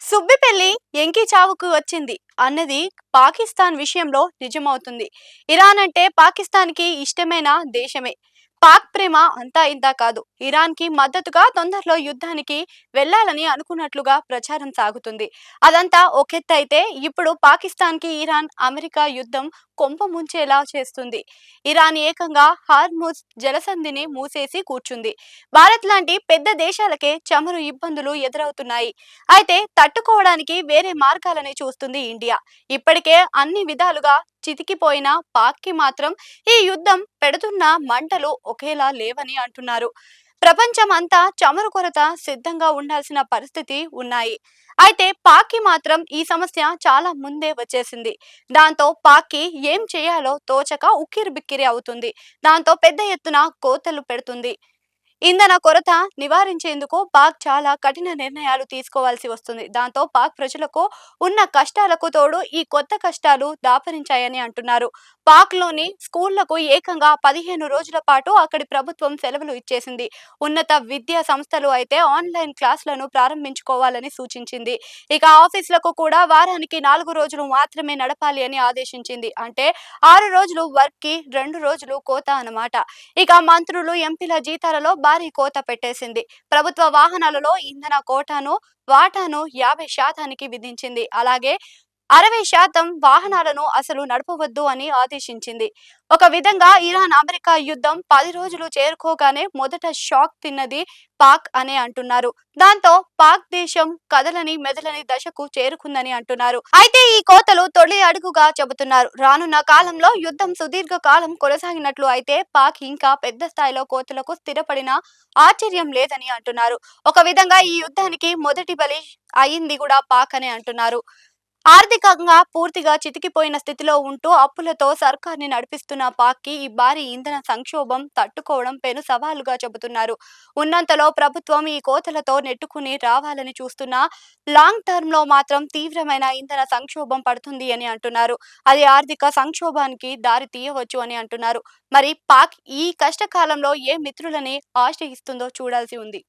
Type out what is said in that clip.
సుబ్బిపెళ్లి ఎంకి చావుకు వచ్చింది అన్నది పాకిస్తాన్ విషయంలో నిజమవుతుంది. ఇరాన్ అంటే పాకిస్తాన్‌కి ఇష్టమైన దేశమే. పాక్ ప్రేమ అంతా ఇంతా కాదు. ఇరాన్‌కి మద్దతుగా తొందరలో యుద్ధానికి వెళ్లాలని అనుకున్నట్లుగా ప్రచారం సాగుతుంది. అదంతా ఒకెత్తైతే ఇప్పుడు పాకిస్తాన్‌కి ఇరాన్, అమెరికా యుద్ధం కొంప ముంచేలా చేస్తుంది. ఇరాన్ ఏకంగా హార్ముజ్ జలసంధిని మూసేసి కూర్చుంది. భారత్ లాంటి పెద్ద దేశాలకే చమురు ఇబ్బందులు ఎదురవుతున్నాయి. అయితే తట్టుకోవడానికి వేరే మార్గాలని చూస్తుంది ఇండియా. ఇప్పటికే అన్ని విధాలుగా చితికిపోయిన పాక్‌కి మాత్రం ఈ యుద్ధం పెడుతున్న మంటలు ఒకేలా లేవని అంటున్నారు. ప్రపంచం అంతా చమురు కొరత సిద్ధంగా ఉండాల్సిన పరిస్థితి ఉన్నాయి. అయితే పాక్‌కి మాత్రం ఈ సమస్య చాలా ముందే వచ్చేసింది. దాంతో పాక్‌కి ఏం చేయాలో తోచక ఉక్కిరిబిక్కిరి అవుతుంది. దాంతో పెద్ద ఎత్తున కోతలు పెడుతుంది. ఇంధన కొరత నివారించేందుకు పాక్ చాలా కఠిన నిర్ణయాలు తీసుకోవాల్సి వస్తుంది. దాంతో పాక్ ప్రజలకు ఉన్న కష్టాలకు తోడు ఈ కొత్త కష్టాలు దాపరించాయని అంటున్నారు. పాక్‌లోని స్కూళ్లకు ఏకంగా 15 రోజుల పాటు అక్కడి ప్రభుత్వం సెలవులు ఇచ్చేసింది. ఉన్నత విద్యా సంస్థలు అయితే ఆన్‌లైన్ క్లాసులను ప్రారంభించుకోవాలని సూచించింది. ఇక ఆఫీసులకు కూడా వారానికి 4 రోజులు మాత్రమే నడపాలి అని ఆదేశించింది. అంటే 6 రోజులు వర్క్‌కి 2 రోజులు కోత అన్నమాట. ఇక మంత్రులు, ఎంపీల జీతాలలో భారీ కోత పెట్టేసింది. ప్రభుత్వ వాహనాలలో ఇంధన వాటాను 50% విధించింది. అలాగే 60% వాహనాలను అసలు నడపవద్దు అని ఆదేశించింది. ఒక విధంగా ఇరాన్ అమెరికా యుద్ధం 10 రోజులు చేరుకోగానే మొదట షాక్ తిన్నది పాక్ అనే అంటున్నారు. దాంతో పాక్ దేశం కదలని మెదలని దశకు చేరుకుందని అంటున్నారు. అయితే ఈ కోతలు తొలి అడుగుగా చెబుతున్నారు. రానున్న కాలంలో యుద్ధం సుదీర్ఘ కాలం కొనసాగినట్లు అయితే పాక్ ఇంకా పెద్ద స్థాయిలో కోతలకు స్థిరపడిన ఆశ్చర్యం లేదని అంటున్నారు. ఒక విధంగా ఈ యుద్ధానికి మొదటి బలి అయింది కూడా పాక్ అనే అంటున్నారు. ఆర్థికంగా పూర్తిగా చితికిపోయిన స్థితిలో ఉంటూ అప్పులతో సర్కార్‌ని నడిపిస్తున్న పాక్‌కి ఈ భారీ ఇంధన సంక్షోభం తట్టుకోవడం పెను సవాలుగా చెబుతున్నారు. ఉన్నంతలో ప్రభుత్వం ఈ కోతలతో నెట్టుకుని రావాలని చూస్తున్నా లాంగ్ టర్మ్‌లో మాత్రం తీవ్రమైన ఇంధన సంక్షోభం పడుతుంది అని అంటున్నారు. అది ఆర్థిక సంక్షోభానికి దారి తీయవచ్చు అని అంటున్నారు. మరి పాక్ ఈ కష్టకాలంలో ఏ మిత్రులని ఆశ్రయిస్తుందో చూడాల్సి ఉంది.